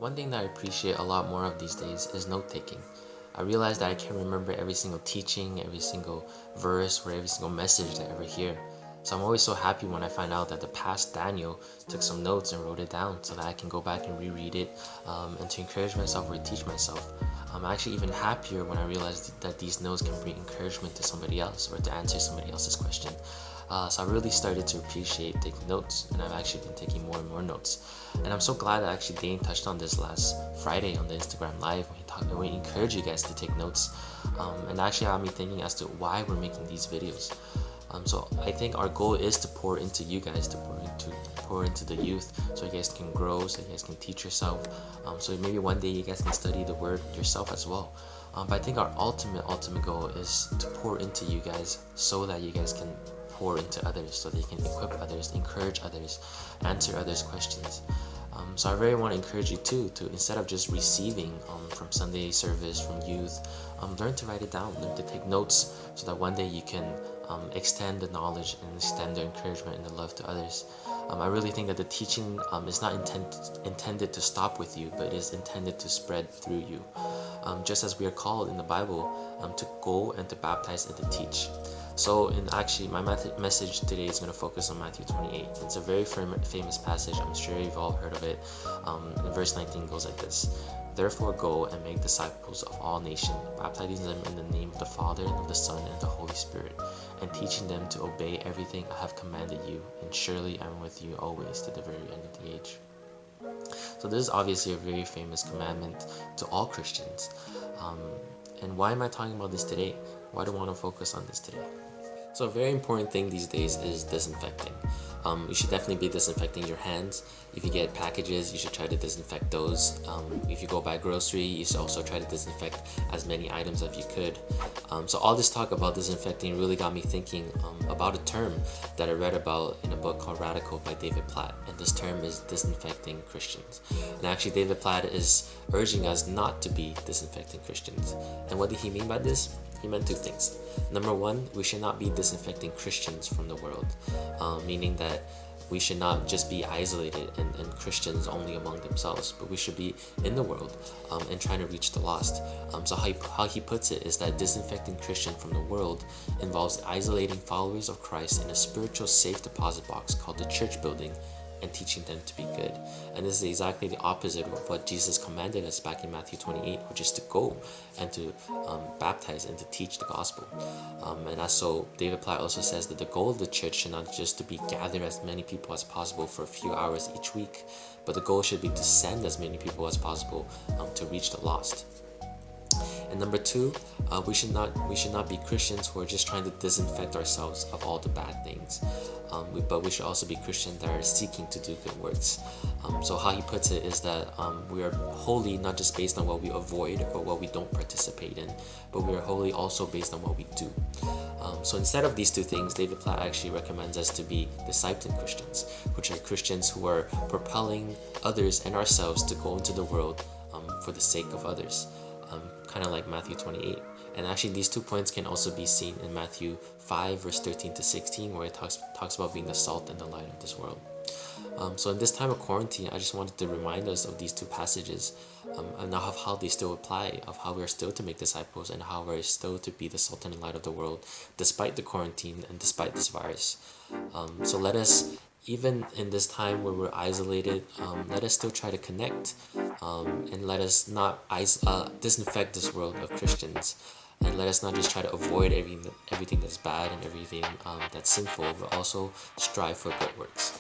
One thing that I appreciate a lot more of these days is note-taking. I realize that I can't remember every single teaching, every single verse, or every single message that I ever hear. So I'm always so happy when I find out that the past Daniel took some notes and wrote it down so that I can go back and reread it and to encourage myself or teach myself. I'm actually even happier when I realize that these notes can bring encouragement to somebody else or to answer somebody else's question. So I really started to appreciate taking notes, and I've actually been taking more and more notes. And I'm so glad that actually Dane touched on this last Friday on the Instagram Live when he encouraged you guys to take notes. And actually had me thinking as to why we're making these videos. So I think our goal is to pour into you guys, to pour into the youth, so you guys can grow, so you guys can teach yourself. So maybe one day you guys can study the word yourself as well. But I think our ultimate goal is to pour into you guys so that you guys can pour into others, so they can equip others, encourage others, answer others' questions. So I really want to encourage you too, to instead of just receiving from Sunday service, from youth, learn to write it down, learn to take notes, so that one day you can extend the knowledge and extend the encouragement and the love to others. I really think that the teaching is not intended to stop with you, but it is intended to spread through you. Just as we are called in the Bible to go and to baptize and to teach. So my message today is going to focus on Matthew 28. It's a very famous passage. I'm sure you've all heard of it. And verse 19 goes like this. Therefore go and make disciples of all nations, baptizing them in the name of the Father, and of the Son, and of the Holy Spirit, and teaching them to obey everything I have commanded you, and surely I am with you always to the very end of the age. So this is obviously a very famous commandment to all Christians. And why am I talking about this today? Why do I want to focus on this today? So a very important thing these days is disinfecting. You should definitely be disinfecting your hands. If you get packages, you should try to disinfect those. If you go buy grocery, you should also try to disinfect as many items as you could. So all this talk about disinfecting really got me thinking about a term that I read about in a book called Radical by David Platt. And this term is disinfecting Christians. And actually David Platt is urging us not to be disinfecting Christians. And what did he mean by this? He meant two things. Number one, we should not be disinfecting Christians from the world, meaning that we should not just be isolated and Christians only among themselves, but we should be in the world and trying to reach the lost. So how he puts it is that disinfecting Christian from the world involves isolating followers of Christ in a spiritual safe deposit box called the church building, and teaching them to be good. And this is exactly the opposite of what Jesus commanded us back in Matthew 28, which is to go and to baptize and to teach the gospel. And so David Platt also says that the goal of the church should not just to be gather as many people as possible for a few hours each week, but the goal should be to send as many people as possible to reach the lost. And number two, we should not be Christians who are just trying to disinfect ourselves of all the bad things, but we should also be Christians that are seeking to do good works. So how he puts it is that we are holy not just based on what we avoid or what we don't participate in, but we are holy also based on what we do. So instead of these two things, David Platt actually recommends us to be discipling Christians, which are Christians who are propelling others and ourselves to go into the world for the sake of others. Kind of like Matthew 28. And actually these 2 points can also be seen in Matthew 5 verse 13 to 16, where it talks about being the salt and the light of this world. So in this time of quarantine, I just wanted to remind us of these two passages and of how they still apply, of how we're still to make disciples and how we're still to be the salt and light of the world despite the quarantine and despite this virus. So let us, even in this time where we're isolated, let us still try to connect, and let us not disinfect this world of Christians, and let us not just try to avoid everything that's bad and everything that's sinful, but also strive for good works.